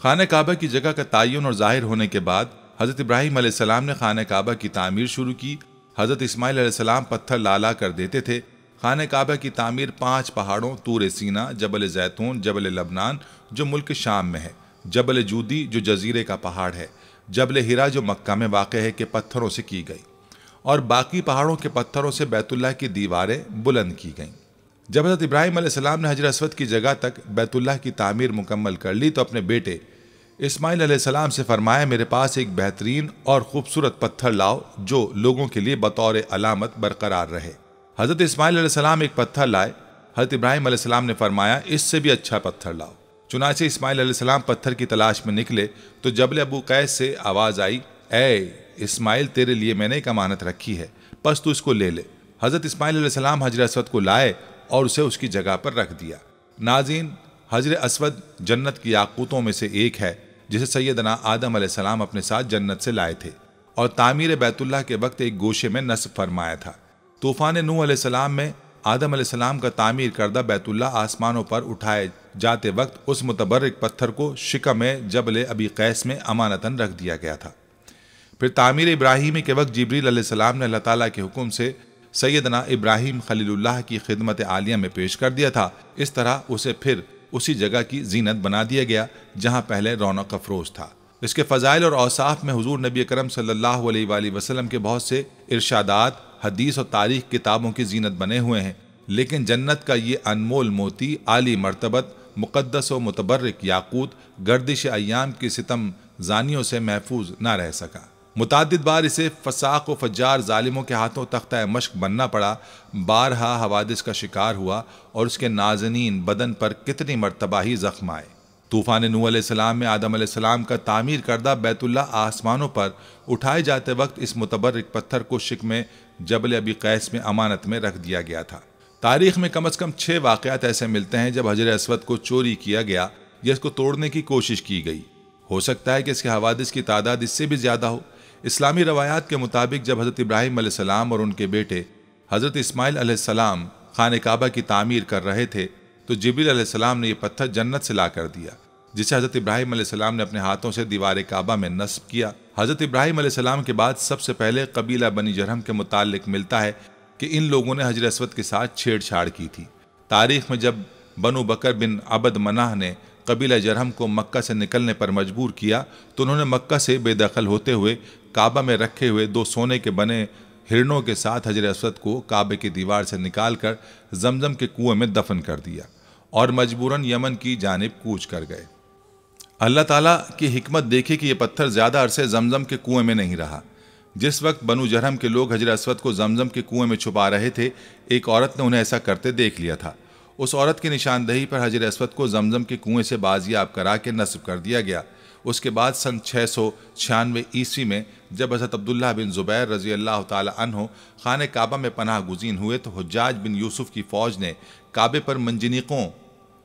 خانہ کعبہ کی جگہ کا تعین اور ظاہر ہونے کے بعد حضرت ابراہیم علیہ السلام نے خانہ کعبہ کی تعمیر شروع کی۔ حضرت اسماعیل علیہ السلام پتھر لا کر دیتے تھے۔ خانہ کعبہ کی تعمیر 5 پہاڑوں طور سینا، جبل زیتون، جبل لبنان جو ملک شام میں ہے، جبل جودی جو جزیرے کا پہاڑ ہے، جبل ہیرا جو مکہ میں واقع ہے کے پتھروں سے کی گئی، اور باقی پہاڑوں کے پتھروں سے بیت اللہ کی دیواریں بلند کی گئیں۔ جب حضرت ابراہیم علیہ السلام نے حجر اسود کی جگہ تک بیت اللہ کی تعمیر مکمل کر لی تو اپنے بیٹے اسماعیل علیہ السلام سے فرمایا، میرے پاس ایک بہترین اور خوبصورت پتھر لاؤ جو لوگوں کے لیے بطور علامت برقرار رہے۔ حضرت اسماعیل علیہ السلام ایک پتھر لائے۔ حضرت ابراہیم علیہ السلام نے فرمایا، اس سے بھی اچھا پتھر لاؤ۔ چنانچہ اسماعیل علیہ السلام پتھر کی تلاش میں نکلے تو جبل ابو قیس سے آواز آئی، اے اسماعیل، تیرے لیے میں نے ایک امانت رکھی ہے، بس تو اس کو لے لے۔ حضرت اسماعیل علیہ السلام حجر اسود کو لائے اور اسے اس کی جگہ پر رکھ دیا۔ ناظرین، حجر اسود جنت کی یاقوتوں میں سے ایک ہے جسے سیدنا آدم علیہ السلام اپنے ساتھ جنت سے لائے تھے اور تعمیر بیت اللہ کے وقت ایک گوشے میں نصب فرمایا تھا۔ طوفان نوح علیہ السلام میں آدم علیہ السلام کا تعمیر کردہ بیت اللہ آسمانوں پر اٹھائے جاتے وقت اس متبرک پتھر کو شکم جبل ابی قیس میں امانتاً رکھ دیا گیا تھا۔ پھر تعمیر ابراہیمی کے وقت جبریل علیہ السلام نے اللہ تعالیٰ کے حکم سے سیدنا ابراہیم خلیل اللہ کی خدمت عالیہ میں پیش کر دیا تھا۔ اس طرح اسے پھر اسی جگہ کی زینت بنا دیا گیا جہاں پہلے رونق افروز تھا۔ اس کے فضائل اور اوصاف میں حضور نبی اکرم صلی اللہ علیہ وآلہ وسلم کے بہت سے ارشادات حدیث اور تاریخ کتابوں کی زینت بنے ہوئے ہیں، لیکن جنت کا یہ انمول موتی عالی مرتبت مقدس و متبرک یاقوت گردش ایام کی ستم زانیوں سے محفوظ نہ رہ سکا۔ متعدد بار اسے فساق و فجار ظالموں کے ہاتھوں تختہ مشق بننا پڑا، بارہا حوادث کا شکار ہوا اور اس کے نازنین بدن پر کتنی مرتبہ ہی زخم آئے۔ طوفان نوح علیہ السلام میں آدم علیہ السلام کا تعمیر کردہ بیت اللہ آسمانوں پر اٹھائے جاتے وقت اس متبرک پتھر کو شکم جبل ابی قیس میں امانت میں رکھ دیا گیا تھا۔ تاریخ میں کم از کم 6 واقعات ایسے ملتے ہیں جب حجر اسود کو چوری کیا گیا یا اس کو توڑنے کی کوشش کی گئی۔ ہو سکتا ہے کہ اس کے حوادث کی تعداد اس سے بھی زیادہ ہو۔ اسلامی روایات کے مطابق جب حضرت ابراہیم علیہ السلام اور ان کے بیٹے حضرت اسماعیل علیہ السلام خانہ کعبہ کی تعمیر کر رہے تھے تو جبریل علیہ السلام نے یہ پتھر جنت سے لا کر دیا، جسے حضرت ابراہیم علیہ السلام نے اپنے ہاتھوں سے دیوار کعبہ میں نصب کیا۔ حضرت ابراہیم علیہ السلام کے بعد سب سے پہلے قبیلہ بنی جرہم کے متعلق ملتا ہے کہ ان لوگوں نے حجر اسود کے ساتھ چھیڑ چھاڑ کی تھی۔ تاریخ میں جب بنو بکر بن عبد مناہ نے قبیلہ جرہم کو مکہ سے نکلنے پر مجبور کیا تو انہوں نے مکہ سے بے دخل ہوتے ہوئے کعبہ میں رکھے ہوئے 2 سونے کے بنے ہرنوں کے ساتھ حجر اسود کو کعبے کی دیوار سے نکال کر زمزم کے کنویں میں دفن کر دیا اور مجبوراً یمن کی جانب کوچ کر گئے۔ اللہ تعالیٰ کی حکمت دیکھی کہ یہ پتھر زیادہ عرصے زمزم کے کنویں میں نہیں رہا۔ جس وقت بنو جرہم کے لوگ حجر اسود کو زمزم کے کنویں میں چھپا رہے تھے، ایک عورت نے انہیں ایسا کرتے دیکھ لیا تھا۔ اس عورت کی نشاندہی پر حجر اسود کو زمزم کے کنویں سے بازیاب کرا کے نصب کر دیا گیا۔ اس کے بعد سن 696 عیسوی میں جب حضرت عبداللہ بن زبیر رضی اللہ تعالی عنہ خانہ کعبہ میں پناہ گزین ہوئے تو حجاج بن یوسف کی فوج نے کعبے پر منجنیقوں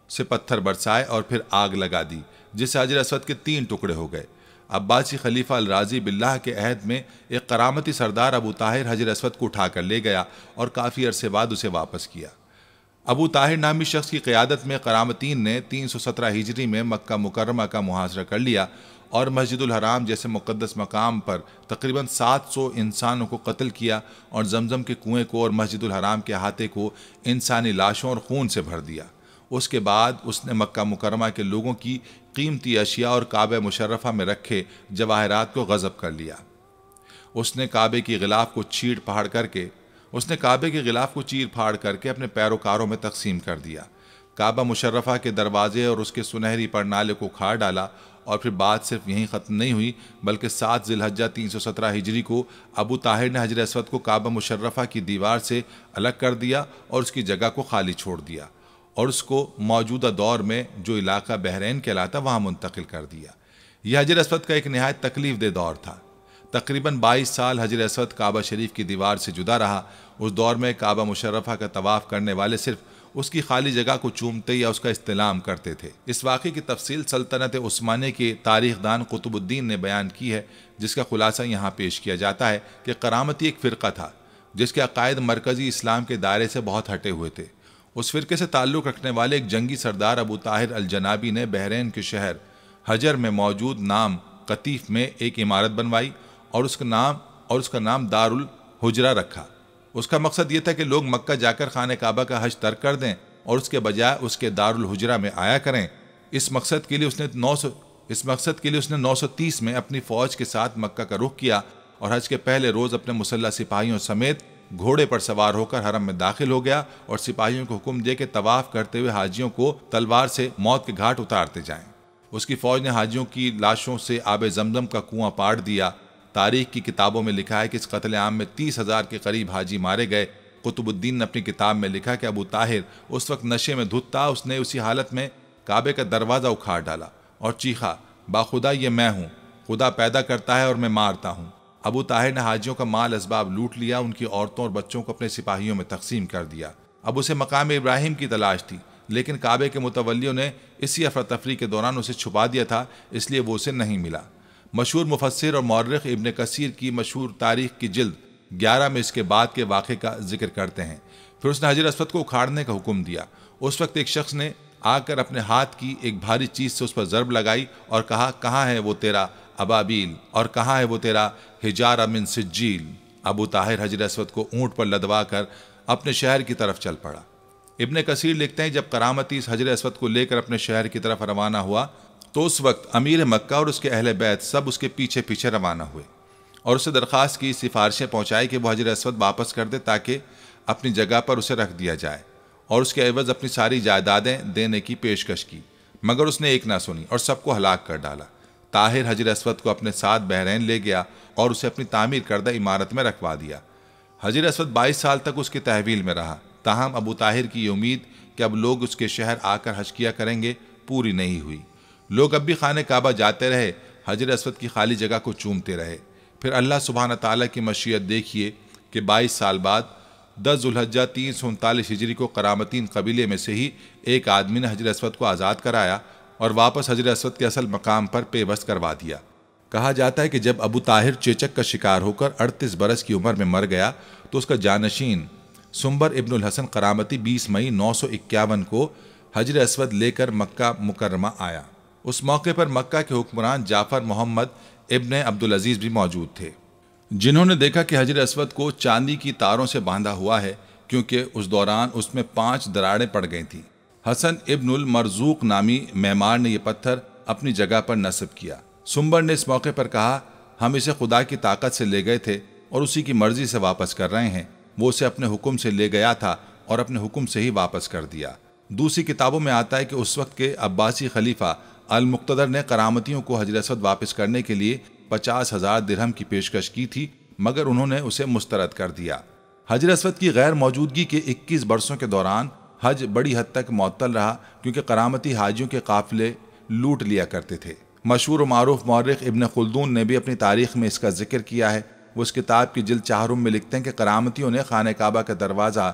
سے پتھر برسائے اور پھر آگ لگا دی، جس سے حجر اسود کے 3 ٹکڑے ہو گئے۔ عباسی خلیفہ الراضی باللہ کے عہد میں ایک کرامتی سردار ابو طاہر حجر اسود کو اٹھا کر لے گیا اور کافی عرصے بعد اسے واپس کیا۔ ابو طاہر نامی شخص کی قیادت میں کرامتین نے 317 ہجری میں مکہ مکرمہ کا محاصرہ کر لیا اور مسجد الحرام جیسے مقدس مقام پر تقریباً 700 انسانوں کو قتل کیا اور زمزم کے کنویں کو اور مسجد الحرام کے احاطے کو انسانی لاشوں اور خون سے بھر دیا۔ اس کے بعد اس نے مکہ مکرمہ کے لوگوں کی قیمتی اشیاء اور کعبہ مشرفہ میں رکھے جواہرات کو غصب کر لیا۔ اس نے کعبے کی غلاف کو چیر پھاڑ کر کے اپنے پیروکاروں میں تقسیم کر دیا۔ کعبہ مشرفہ کے دروازے اور اس کے سنہری پرنالے کو کھاڑ ڈالا، اور پھر بات صرف یہیں ختم نہیں ہوئی بلکہ 7 ذی الحجہ 317 ہجری کو ابو طاہر نے حجر اسود کو کعبہ مشرفہ کی دیوار سے الگ کر دیا اور اس کی جگہ کو خالی چھوڑ دیا اور اس کو موجودہ دور میں جو علاقہ بحرین کہلاتا وہاں منتقل کر دیا۔ یہ حجر اسود کا ایک نہایت تکلیف دہ دور تھا۔ تقریباً 22 سال حجر اسود کعبہ شریف کی دیوار سے جدا رہا۔ اس دور میں کعبہ مشرفہ کا طواف کرنے والے صرف اس کی خالی جگہ کو چومتے یا اس کا استلام کرتے تھے۔ اس واقعے کی تفصیل سلطنت عثمانیہ کے تاریخ دان قطب الدین نے بیان کی ہے، جس کا خلاصہ یہاں پیش کیا جاتا ہے کہ کرامتی ایک فرقہ تھا جس کے عقائد مرکزی اسلام کے دائرے سے بہت ہٹے ہوئے تھے۔ اس فرقے سے تعلق رکھنے والے ایک جنگی سردار ابو طاہر الجنابی نے بحرین کے شہر حجر میں موجود نام قطیف میں ایک عمارت بنوائی اور اس کا نام دار الحجرہ رکھا۔ اس کا مقصد یہ تھا کہ لوگ مکہ جا کر خانہ کعبہ کا حج ترک کر دیں اور اس کے بجائے اس کے دار الحجرہ میں آیا کریں۔ اس مقصد کے لیے اس نے 930 میں اپنی فوج کے ساتھ مکہ کا رخ کیا اور حج کے پہلے روز اپنے مسلح سپاہیوں سمیت گھوڑے پر سوار ہو کر حرم میں داخل ہو گیا اور سپاہیوں کو حکم دے کہ طواف کرتے ہوئے حاجیوں کو تلوار سے موت کے گھاٹ اتارتے جائیں۔ اس کی فوج نے حاجیوں کی لاشوں سے آب زمزم کا کنواں پاٹ دیا۔ تاریخ کی کتابوں میں لکھا ہے کہ اس قتل عام میں 30,000 کے قریب حاجی مارے گئے۔ قطب الدین نے اپنی کتاب میں لکھا کہ ابو طاہر اس وقت نشے میں دھت تھا۔ اس نے اسی حالت میں کعبے کا دروازہ اکھاڑ ڈالا اور چیخا، باخدا یہ میں ہوں، خدا پیدا کرتا ہے اور میں مارتا ہوں۔ ابو طاہر نے حاجیوں کا مال اسباب لوٹ لیا، ان کی عورتوں اور بچوں کو اپنے سپاہیوں میں تقسیم کر دیا۔ اب اسے مقام ابراہیم کی تلاش تھی، لیکن کعبے کے متولیوں نے اسی افراتفری کے دوران اسے چھپا دیا تھا، اس لیے وہ اسے نہیں ملا۔ مشہور مفسر اور مورخ ابن کثیر کی مشہور تاریخ کی جلد 11 میں اس کے بعد کے واقعے کا ذکر کرتے ہیں۔ پھر اس نے حجر اسود کو اکھاڑنے کا حکم دیا۔ اس وقت ایک شخص نے آ کر اپنے ہاتھ کی ایک بھاری چیز سے اس پر ضرب لگائی اور کہا، کہاں ہے وہ تیرا ابابیل اور کہاں ہے وہ تیرا حجارہ من سجیل؟ ابو طاہر حجر اسود کو اونٹ پر لدوا کر اپنے شہر کی طرف چل پڑا۔ ابن کثیر لکھتے ہیں جب کرامتی اس حجر اسود کو لے کر اپنے شہر کی طرف روانہ ہوا تو اس وقت امیر مکہ اور اس کے اہل بیت سب اس کے پیچھے پیچھے روانہ ہوئے اور اسے درخواست کی، سفارشیں پہنچائی کہ وہ حجر اسود واپس کر دے تاکہ اپنی جگہ پر اسے رکھ دیا جائے، اور اس کے عوض اپنی ساری جائیدادیں دینے کی پیشکش کی، مگر اس نے ایک نہ سنی اور سب کو ہلاک کر ڈالا۔ طاہر حجر اسود کو اپنے ساتھ بحرین لے گیا اور اسے اپنی تعمیر کردہ عمارت میں رکھوا دیا۔ حجر اسود 22 سال تک اس کی تحویل میں رہا، تاہم ابو طاہر کی یہ امید کہ اب لوگ اس کے شہر آ کر حج کیا کریں گے پوری نہیں ہوئی۔ لوگ اب بھی خانہ کعبہ جاتے رہے، حجر اسود کی خالی جگہ کو چومتے رہے۔ پھر اللہ سبحانہ تعالیٰ کی مشیت دیکھیے کہ 22 سال بعد 10 ذوالحجہ 339 ہجری کو کرامتین قبیلے میں سے ہی ایک آدمی نے حجر اسود کو آزاد کرایا اور واپس حجر اسود کے اصل مقام پر پیوست کروا دیا۔ کہا جاتا ہے کہ جب ابو طاہر چیچک کا شکار ہو کر 38 برس کی عمر میں مر گیا تو اس کا جانشین سنبر ابن الحسن کرامتی 20 مئی 951 کو حجر اسود لے کر مکہ مکرمہ آیا۔ اس موقع پر مکہ کے حکمران جعفر محمد ابن عبدالعزیز بھی موجود تھے، جنہوں نے دیکھا کہ حجر اسود کو چاندی کی تاروں سے باندھا ہوا ہے، کیونکہ اس دوران اس میں 5 دراڑیں پڑ گئی تھیں۔ حسن ابن المرزوق نامی معمار نے یہ پتھر اپنی جگہ پر نصب کیا۔ سنبر نے اس موقع پر کہا، ہم اسے خدا کی طاقت سے لے گئے تھے اور اسی کی مرضی سے واپس کر رہے ہیں۔ وہ اسے اپنے حکم سے لے گیا تھا اور اپنے حکم سے ہی واپس کر دیا۔ دوسری کتابوں میں آتا ہے کہ اس وقت کے عباسی خلیفہ المقتدر نے کرامتیوں کو حجر اسود واپس کرنے کے لیے 50,000 درہم کی پیشکش کی تھی، مگر انہوں نے اسے مسترد کر دیا۔ حجر اسود کی غیر موجودگی کے 21 برسوں کے دوران حج بڑی حد تک معطل رہا، کیونکہ کرامتی حاجیوں کے قافلے لوٹ لیا کرتے تھے۔ مشہور و معروف مورخ ابن خلدون نے بھی اپنی تاریخ میں اس کا ذکر کیا ہے۔ وہ اس کتاب کی جلد 4 میں لکھتے ہیں کہ کرامتیوں نے خانہ کعبہ کا دروازہ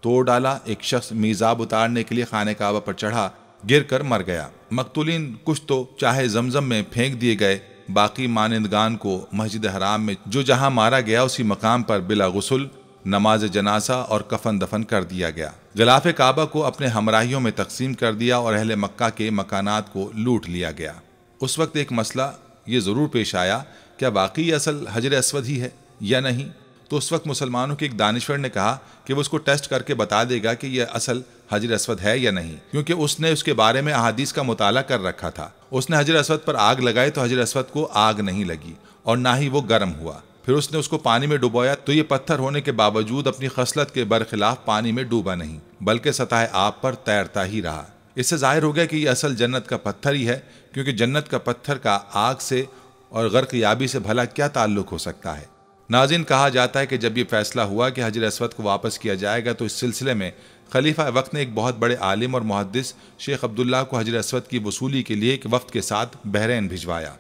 توڑ ڈالا، ایک شخص میزاب اتارنے کے لیے خانہ کعبہ پر چڑھا، گر کر مر گیا۔ مقتولین کچھ تو چاہے زمزم میں پھینک دیے گئے، باقی مانندگان کو مسجد حرام میں جو جہاں مارا گیا اسی مقام پر بلا غسل، نماز جنازہ اور کفن دفن کر دیا گیا۔ غلاف کعبہ کو اپنے ہمراہیوں میں تقسیم کر دیا اور اہل مکہ کے مکانات کو لوٹ لیا گیا۔ اس وقت ایک مسئلہ یہ ضرور پیش آیا، کیا واقعی اصل حجر اسود ہی ہے یا نہیں؟ تو اس وقت مسلمانوں کے ایک دانشور نے کہا کہ وہ اس کو ٹیسٹ کر کے بتا دے گا کہ یہ اصل حجر اسود ہے یا نہیں، کیونکہ اس نے اس کے بارے میں احادیث کا مطالعہ کر رکھا تھا۔ اس نے حجر اسود پر آگ لگائی تو حجر اسود کو آگ نہیں لگی اور نہ ہی وہ گرم ہوا۔ پھر اس نے اس کو پانی میں ڈبویا تو یہ پتھر ہونے کے باوجود اپنی خصلت کے برخلاف پانی میں ڈوبا نہیں، بلکہ سطح آب پر تیرتا ہی رہا۔ اس سے ظاہر ہو گیا کہ یہ اصل جنت کا پتھر ہی ہے، کیونکہ جنت کا پتھر کا آگ سے اور غرق یابی سے بھلا کیا تعلق ہو سکتا ہے۔ ناظرین، کہا جاتا ہے کہ جب یہ فیصلہ ہوا کہ حجر اسود کو واپس کیا جائے گا تو اس سلسلے میں خلیفہ وقت نے ایک بہت بڑے عالم اور محدث شیخ عبداللہ کو حجر اسود کی وصولی کے لیے ایک وفد کے ساتھ بحرین بھجوایا۔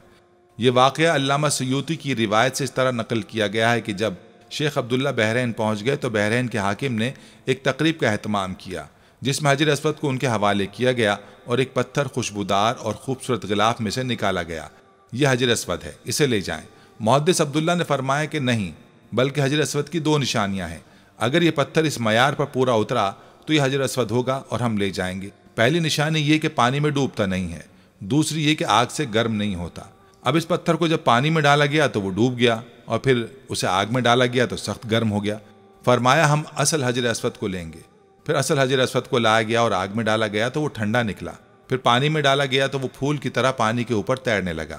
یہ واقعہ علامہ سیوطی کی روایت سے اس طرح نقل کیا گیا ہے کہ جب شیخ عبداللہ بحرین پہنچ گئے تو بحرین کے حاکم نے ایک تقریب کا اہتمام کیا جس میں حجر اسود کو ان کے حوالے کیا گیا اور ایک پتھر خوشبودار اور خوبصورت غلاف میں سے نکالا گیا۔ یہ حجر اسود ہے، اسے لے جائیں۔ محدث عبداللہ نے فرمایا کہ نہیں، بلکہ حجر اسود کی 2 نشانیاں ہیں۔ اگر یہ پتھر اس معیار پر پورا اترا تو یہ حجر اسود ہوگا اور ہم لے جائیں گے۔ پہلی نشانی یہ کہ پانی میں ڈوبتا نہیں ہے، دوسری یہ کہ آگ سے گرم نہیں ہوتا۔ اب اس پتھر کو جب پانی میں ڈالا گیا تو وہ ڈوب گیا، اور پھر اسے آگ میں ڈالا گیا تو سخت گرم ہو گیا۔ فرمایا ہم اصل حجر اسود کو لیں گے۔ پھر اصل حجر اسود کو لایا گیا اور آگ میں ڈالا گیا تو وہ ٹھنڈا نکلا۔ پھر پانی میں ڈالا گیا تو وہ پھول کی طرح پانی کے اوپر تیرنے لگا۔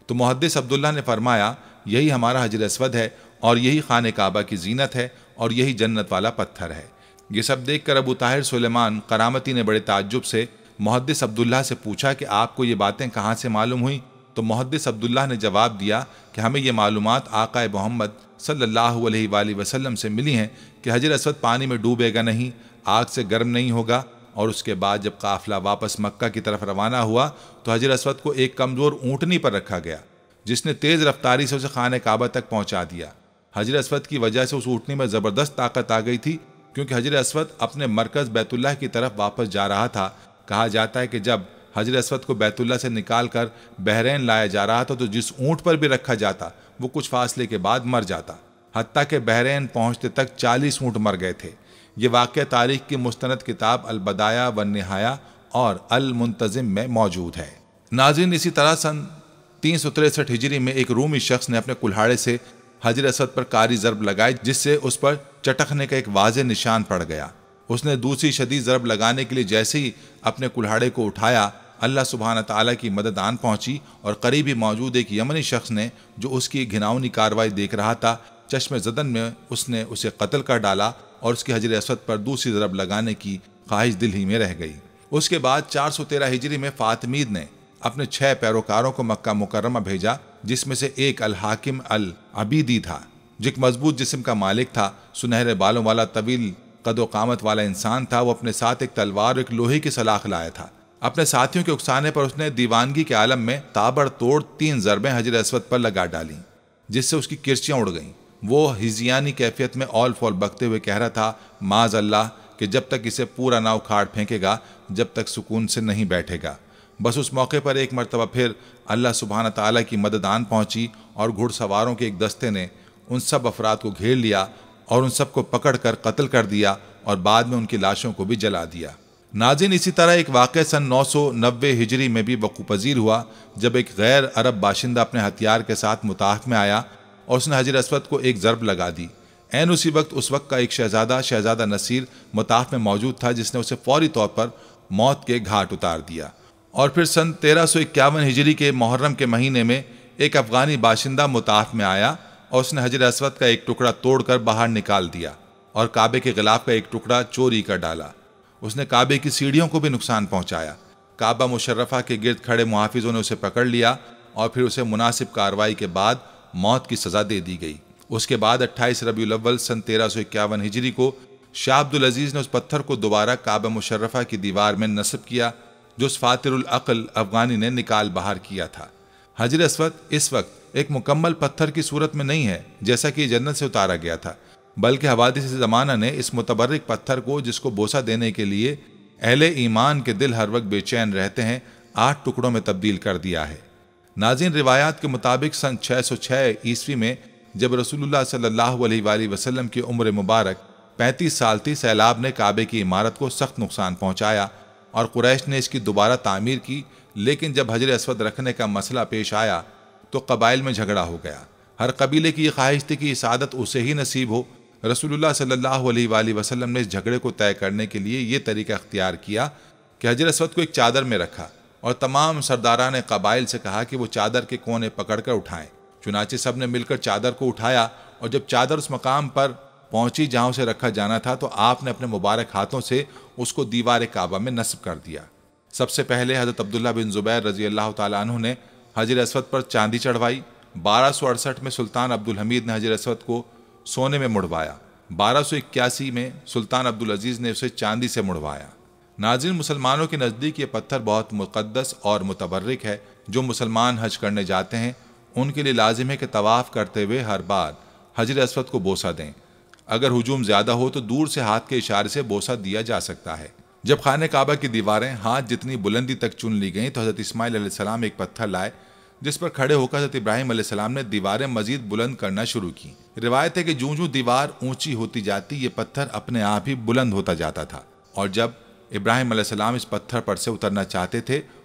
تو محدث عبداللہ نے فرمایا یہی ہمارا حجر اسود ہے، اور یہی خانہ کعبہ کی زینت ہے، اور یہی جنت والا پتھر ہے۔ یہ سب دیکھ کر ابو طاہر سلیمان قرامتی نے بڑے تعجب سے محدث عبداللہ سے پوچھا کہ آپ کو یہ باتیں کہاں سے معلوم ہوئیں؟ تو محدث عبداللہ نے جواب دیا کہ ہمیں یہ معلومات آقا محمد صلی اللہ علیہ وآلہ وسلم سے ملی ہیں کہ حجر اسود پانی میں ڈوبے گا نہیں، آگ سے گرم نہیں ہوگا۔ اور اس کے بعد جب قافلہ واپس مکہ کی طرف روانہ ہوا تو حجر اسود کو ایک کمزور اونٹنی پر رکھا گیا، جس نے تیز رفتاری سے اسے خانہ کعبہ تک پہنچا دیا۔ حجر اسود کی وجہ سے اس اونٹنی میں زبردست طاقت آ گئی تھی، کیونکہ حجر اسود اپنے مرکز بیت اللہ کی طرف واپس جا رہا تھا۔ کہا جاتا ہے کہ جب حجر اسود کو بیت اللہ سے نکال کر بحرین لایا جا رہا تھا تو جس اونٹ پر بھی رکھا جاتا وہ کچھ فاصلے کے بعد مر جاتا، حتیٰ کہ بحرین پہنچتے تک 40 اونٹ مر گئے تھے۔ یہ واقعہ تاریخ کی مستند کتاب البدایہ والنہایہ اور المنتظم میں موجود ہے۔ ناظرین، اسی طرح سن 363 ہجری میں ایک رومی شخص نے اپنے کلہاڑے سے حجر اسود پر کاری ضرب لگائی، جس سے اس پر چٹکنے کا ایک واضح نشان پڑ گیا۔ اس نے دوسری شدید ضرب لگانے کے لیے جیسے ہی اپنے کلہاڑے کو اٹھایا، اللہ سبحانہ تعالیٰ کی مدد آن پہنچی، اور قریب ہی موجود ایک یمنی شخص نے جو اس کی گھناؤنی کارروائی دیکھ رہا تھا، چشم زدن میں اس نے اسے قتل کر ڈالا، اور اس کی حجر اسود پر دوسری ضرب لگانے کی خواہش دل ہی میں رہ گئی۔ اس کے بعد 413 ہجری میں فاطمید نے اپنے 6 پیروکاروں کو مکہ مکرمہ بھیجا، جس میں سے ایک الحاکم العبیدی تھا، جو ایک مضبوط جسم کا مالک تھا، سنہرے بالوں والا، طویل قد و قامت والا انسان تھا۔ وہ اپنے ساتھ ایک تلوار اور ایک لوہے کی سلاخ لایا تھا۔ اپنے ساتھیوں کے اکسانے پر اس نے دیوانگی کے عالم میں تابڑ توڑ 3 ضربیں حجر اسود پر لگا ڈالیں، جس سے اس کی کرچیاں اڑ گئیں۔ وہ ہزیانی کیفیت میں اول فول بکتے ہوئے کہہ رہا تھا، معاذ اللہ، کہ جب تک اسے پورا نہ اکھاڑ پھینکے گا جب تک سکون سے نہیں بیٹھے گا۔ بس اس موقع پر ایک مرتبہ پھر اللہ سبحانہ تعالیٰ کی مدد آن پہنچی، اور گھڑ سواروں کے ایک دستے نے ان سب افراد کو گھیر لیا اور ان سب کو پکڑ کر قتل کر دیا، اور بعد میں ان کی لاشوں کو بھی جلا دیا۔ ناظرین، اسی طرح ایک واقعہ سن 990 ہجری میں بھی وقوع پذیر ہوا، جب ایک غیر عرب باشندہ اپنے ہتھیار کے ساتھ مطاف میں آیا اور اس نے حجر اسود کو ایک ضرب لگا دی۔ عین اسی وقت اس وقت کا ایک شہزادہ نصیر مطاف میں موجود تھا، جس نے اسے فوری طور پر موت کے گھاٹ اتار دیا۔ اور پھر سن 1351 ہجری کے محرم کے مہینے میں ایک افغانی باشندہ مطاف میں آیا اور اس نے حجر اسود کا ایک ٹکڑا توڑ کر باہر نکال دیا اور کعبے کے غلاف کا ایک ٹکڑا چوری کر ڈالا۔ اس نے کعبے کی سیڑھیوں کو بھی نقصان پہنچایا۔ کعبہ مشرفہ کے گرد کھڑے محافظوں نے اسے پکڑ لیا اور پھر اسے مناسب کارروائی کے بعد موت کی سزا دے دی گئی۔ اس کے بعد 28 ربیع الاول سن 1351 ہجری کو شاہ عبد العزیز نے اس پتھر کو دوبارہ کعبہ مشرفہ کی دیوار میں نصب کیا جو اس فاتر العقل افغانی نے نکال باہر کیا تھا۔ حجر اسود اس وقت ایک مکمل پتھر کی صورت میں نہیں ہے جیسا کہ جنت سے اتارا گیا تھا، بلکہ حوادث زمانہ نے اس متبرک پتھر کو، جس کو بوسہ دینے کے لیے اہل ایمان کے دل ہر وقت بے چین رہتے ہیں، 8 ٹکڑوں میں تبدیل کر دیا ہے۔ ناظرین، روایات کے مطابق سن 606 عیسوی میں جب رسول اللہ صلی اللہ علیہ وآلہ وسلم کی عمر مبارک 35 سال تھی، سیلاب نے کعبے کی عمارت کو سخت نقصان پہنچایا اور قریش نے اس کی دوبارہ تعمیر کی، لیکن جب حجر اسود رکھنے کا مسئلہ پیش آیا تو قبائل میں جھگڑا ہو گیا۔ ہر قبیلے کی یہ خواہش تھی کہ یہ سعادت اسے ہی نصیب ہو۔ رسول اللہ صلی اللہ علیہ وآلہ وسلم نے اس جھگڑے کو طے کرنے کے لیے یہ طریقہ اختیار کیا کہ حجر اسود کو ایک چادر میں رکھا اور تمام سرداران قبائل سے کہا کہ وہ چادر کے کونے پکڑ کر اٹھائیں۔ چنانچہ سب نے مل کر چادر کو اٹھایا، اور جب چادر اس مقام پر پہنچی جہاں اسے رکھا جانا تھا تو آپ نے اپنے مبارک ہاتھوں سے اس کو دیوار کعبہ میں نصب کر دیا۔ سب سے پہلے حضرت عبداللہ بن زبیر رضی اللہ تعالیٰ عنہ نے حجر اسود پر چاندی چڑھوائی۔ 1268 میں سلطان عبد الحمید نے حجر اسود کو سونے میں مڑوایا۔ 1281 میں سلطان عبد العزیز نے اسے چاندی سے مڑوایا۔ ناظرین، مسلمانوں کے نزدیک یہ پتھر بہت مقدس اور متبرک ہے۔ جو مسلمان حج کرنے جاتے ہیں ان کے لیے لازم ہے کہ طواف کرتے ہوئے ہر بار حجر اسود کو بوسہ دیں۔ اگر ہجوم زیادہ ہو تو دور سے ہاتھ کے اشارے سے بوسہ دیا جا سکتا ہے۔ جب خانہ کعبہ کی دیواریں ہاتھ جتنی بلندی تک چن لی گئیں تو حضرت اسماعیل علیہ السلام ایک پتھر لائے جس پر کھڑے ہو کر حضرت ابراہیم علیہ السلام نے دیواریں مزید بلند کرنا شروع کی۔ روایت ہے کہ جوں جوں دیوار اونچی ہوتی جاتی یہ پتھر اپنے آپ ہی بلند ہوتا جاتا تھا، اور جب ابراہیم علیہ السلام اس پتھر پر سے اترنا چاہتے تھے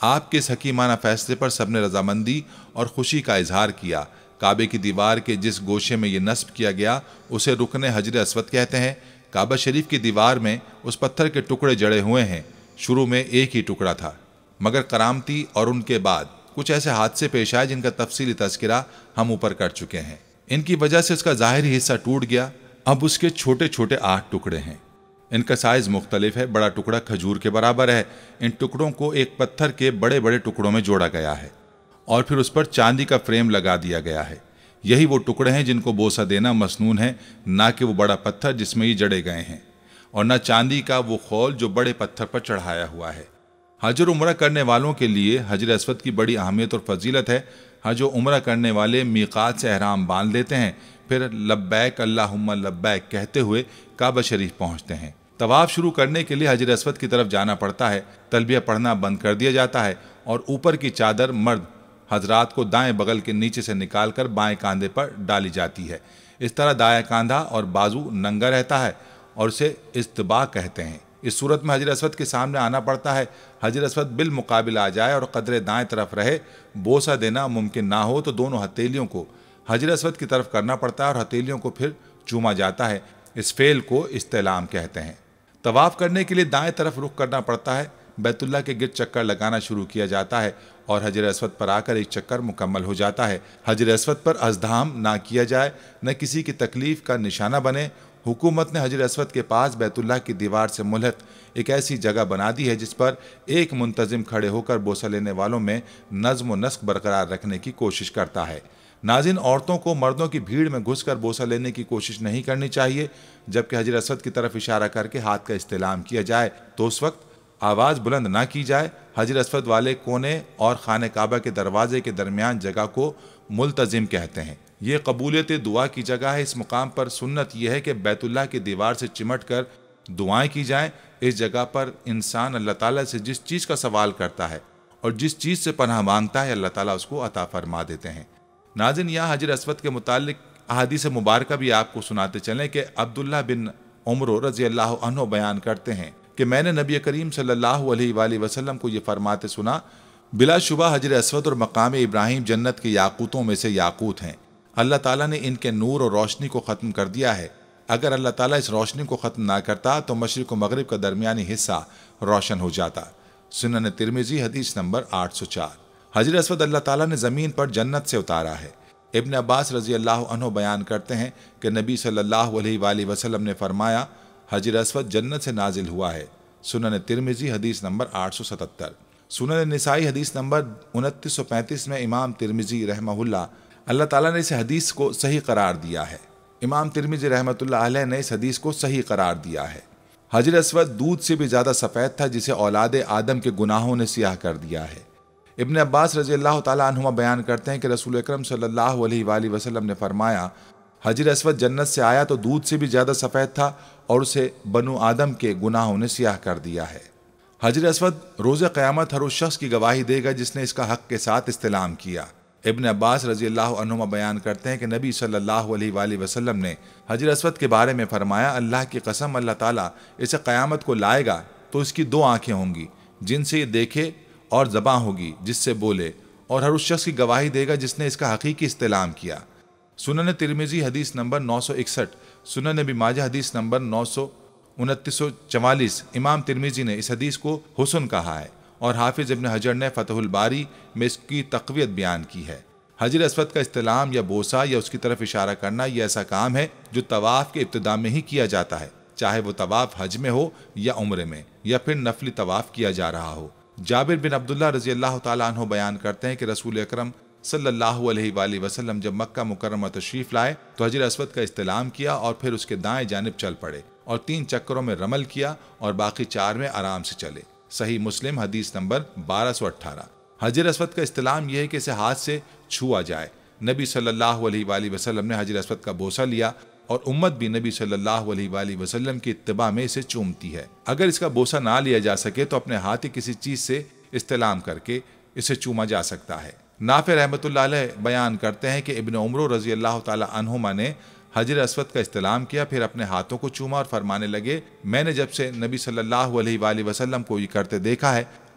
آپ کے اس حکیمانہ فیصلے پر سب نے رضامندی اور خوشی کا اظہار کیا۔ کعبے کی دیوار کے جس گوشے میں یہ نصب کیا گیا اسے رکن حجر اسود کہتے ہیں۔ کعبہ شریف کی دیوار میں اس پتھر کے ٹکڑے جڑے ہوئے ہیں۔ شروع میں ایک ہی ٹکڑا تھا، مگر کرامتی اور ان کے بعد کچھ ایسے حادثے پیش آئے جن کا تفصیلی تذکرہ ہم اوپر کر چکے ہیں۔ ان کی وجہ سے اس کا ظاہری حصہ ٹوٹ گیا۔ اب اس کے چھوٹے چھوٹے 8 ٹکڑے ہیں۔ ان کا سائز مختلف ہے۔ بڑا ٹکڑا کھجور کے برابر ہے۔ ان ٹکڑوں کو ایک پتھر کے بڑے بڑے ٹکڑوں میں جوڑا گیا ہے اور پھر اس پر چاندی کا فریم لگا دیا گیا ہے۔ یہی وہ ٹکڑے ہیں جن کو بوسہ دینا مسنون ہے، نہ کہ وہ بڑا پتھر جس میں یہ جڑے گئے ہیں، اور نہ چاندی کا وہ خول جو بڑے پتھر پر چڑھایا ہوا ہے۔ حج اور عمرہ کرنے والوں کے لیے حجر اسود کی بڑی اہمیت اور فضیلت ہے۔ حج و عمرہ کرنے والے میقات سے احرام باندھ لیتے ہیں، پھر لبیک اللہم لبیک کہتے ہوئے کعبہ شریف پہنچتے ہیں۔ طواف شروع کرنے کے لیے حجر اسود کی طرف جانا پڑتا ہے۔ تلبیہ پڑھنا بند کر دیا جاتا ہے اور اوپر کی چادر مرد حضرات کو دائیں بغل کے نیچے سے نکال کر بائیں کاندھے پر ڈالی جاتی ہے۔ اس طرح دائیں کاندھا اور بازو ننگا رہتا ہے اور اسے استباق کہتے ہیں۔ اس صورت میں حجر اسود کے سامنے آنا پڑتا ہے۔ حجر اسود بالمقابل آ جائے اور قدرے دائیں طرف رہے، بوسہ دینا ممکن نہ ہو تو دونوں ہتھیلیوں کو حجر اسود کی طرف کرنا پڑتا ہے اور ہتھیلیوں کو پھر چوما جاتا ہے۔ اس فعل کو استعلام کہتے ہیں۔ طواف کرنے کے لیے دائیں طرف رخ کرنا پڑتا ہے۔ بیت اللہ کے گرد چکر لگانا شروع کیا جاتا ہے اور حجر اسود پر آ کر ایک چکر مکمل ہو جاتا ہے۔ حجر اسود پر ازدحام نہ کیا جائے، نہ کسی کی تکلیف کا نشانہ بنے۔ حکومت نے حجر اسود کے پاس بیت اللہ کی دیوار سے ملحق ایک ایسی جگہ بنا دی ہے جس پر ایک منتظم کھڑے ہو کر بوسہ لینے والوں میں نظم و نسق برقرار رکھنے کی کوشش کرتا ہے۔ ناظرین، عورتوں کو مردوں کی بھیڑ میں گھس کر بوسہ لینے کی کوشش نہیں کرنی چاہیے۔ جبکہ حجر اسود کی طرف اشارہ کر کے ہاتھ کا استعلام کیا جائے تو اس وقت آواز بلند نہ کی جائے۔ حجر اسود والے کونے اور خانہ کعبہ کے دروازے کے درمیان جگہ کو ملتزم کہتے ہیں۔ یہ قبولیت دعا کی جگہ ہے۔ اس مقام پر سنت یہ ہے کہ بیت اللہ کی دیوار سے چمٹ کر دعائیں کی جائیں۔ اس جگہ پر انسان اللہ تعالیٰ سے جس چیز کا سوال کرتا ہے اور جس چیز سے پناہ مانگتا ہے، اللہ تعالیٰ اس کو عطا فرما دیتے ہیں۔ ناظرین، یہاں حجر اسود کے متعلق احادیث مبارکہ بھی آپ کو سناتے چلیں کہ عبداللہ بن عمر رضی اللہ عنہ بیان کرتے ہیں کہ میں نے نبی کریم صلی اللہ علیہ وآلہ وسلم کو یہ فرماتے سنا، بلا شبہ حجر اسود اور مقام ابراہیم جنت کے یاقوتوں میں سے یاقوت ہیں۔ اللہ تعالیٰ نے ان کے نور اور روشنی کو ختم کر دیا ہے۔ اگر اللہ تعالیٰ اس روشنی کو ختم نہ کرتا تو مشرق و مغرب کا درمیانی حصہ روشن ہو جاتا۔ سنن ترمذی حدیث نمبر 804۔ حجر اسود اللہ تعالیٰ نے زمین پر جنت سے اتارا ہے۔ ابن عباس رضی اللہ عنہ بیان کرتے ہیں کہ نبی صلی اللہ علیہ وآلہ وسلم نے فرمایا، حجر اسود جنت سے نازل ہوا ہے۔ سنن ترمذی حدیث نمبر 877۔ سنن نسائی حدیث نمبر 2935 میں امام ترمذی رحمہ اللہ تعالیٰ نے اس حدیث کو صحیح قرار دیا ہے۔ امام ترمذی رحمۃ اللہ علیہ نے اس حدیث کو صحیح قرار دیا ہے۔ حجر اسود دودھ سے بھی زیادہ سفید تھا جسے اولاد آدم کے گناہوں نے سیاہ کر دیا ہے۔ ابن عباس رضی اللہ تعالیٰ عنہما بیان کرتے ہیں کہ رسول اکرم صلی اللہ علیہ وآلہ وسلم نے فرمایا، حجر اسود جنت سے آیا تو دودھ سے بھی زیادہ سفید تھا اور اسے بنو آدم کے گناہوں نے سیاہ کر دیا ہے۔ حجر اسود روز قیامت ہر اس شخص کی گواہی دے گا جس نے اس کا حق کے ساتھ استلام کیا۔ ابن عباس رضی اللہ عنہما بیان کرتے ہیں کہ نبی صلی اللہ علیہ وآلہ وسلم نے حجر اسود کے بارے میں فرمایا، اللہ کی قسم اللہ تعالیٰ اسے قیامت کو لائے گا تو اس کی 2 آنکھیں ہوں گی جن سے یہ دیکھے، اور زباں ہوگی جس سے بولے، اور ہر اس شخص کی گواہی دے گا جس نے اس کا حقیقی استلام کیا۔ سنن ترمذی حدیث نمبر 961، سنن ابن ماجہ حدیث نمبر 2944۔ امام ترمذی نے اس حدیث کو حسن کہا ہے اور حافظ ابن حجر نے فتح الباری میں اس کی تقویت بیان کی ہے۔ حجر اسود کا استلام یا بوسہ یا اس کی طرف اشارہ کرنا یہ ایسا کام ہے جو طواف کے ابتدا میں ہی کیا جاتا ہے، چاہے وہ طواف حج میں ہو یا عمرے میں یا پھر نفلی طواف کیا جا رہا ہو۔ جابر بن عبداللہ رضی اللہ تعالیٰ عنہ بیان کرتے ہیں کہ رسول اکرم صلی اللہ علیہ وآلہ وسلم جب مکہ مکرمہ تشریف لائے تو حجر اسود کا استلام کیا اور پھر اس کے دائیں جانب چل پڑے اور 3 چکروں میں رمل کیا اور باقی 4 میں آرام سے چلے۔ صحیح مسلم حدیث نمبر 1218۔ حجر اسود کا استلام یہ ہے کہ اسے ہاتھ سے چھوا جائے۔ نبی صلی اللہ علیہ وآلہ وسلم نے حجر اسود کا بوسہ لیا اور امت بھی نبی صلی اللہ علیہ وآلہ وسلم کی اتباع میں اسے چومتی ہے۔ اگر اس کا بوسہ نہ لیا جا سکے تو اپنے ہاتھ کسی چیز سے استلام کر کے اسے چوما جا سکتا ہے۔ نافع رحمۃ اللہ علیہ بیان کرتے ہیں کہ ابن عمر رضی اللہ تعالی عنہما نے حجر اسود کا استلام کیا، پھر اپنے ہاتھوں کو چوما اور فرمانے لگے، میں نے جب سے نبی صلی اللہ علیہ وآلہ وسلم کو یہ کرتے دیکھا ہے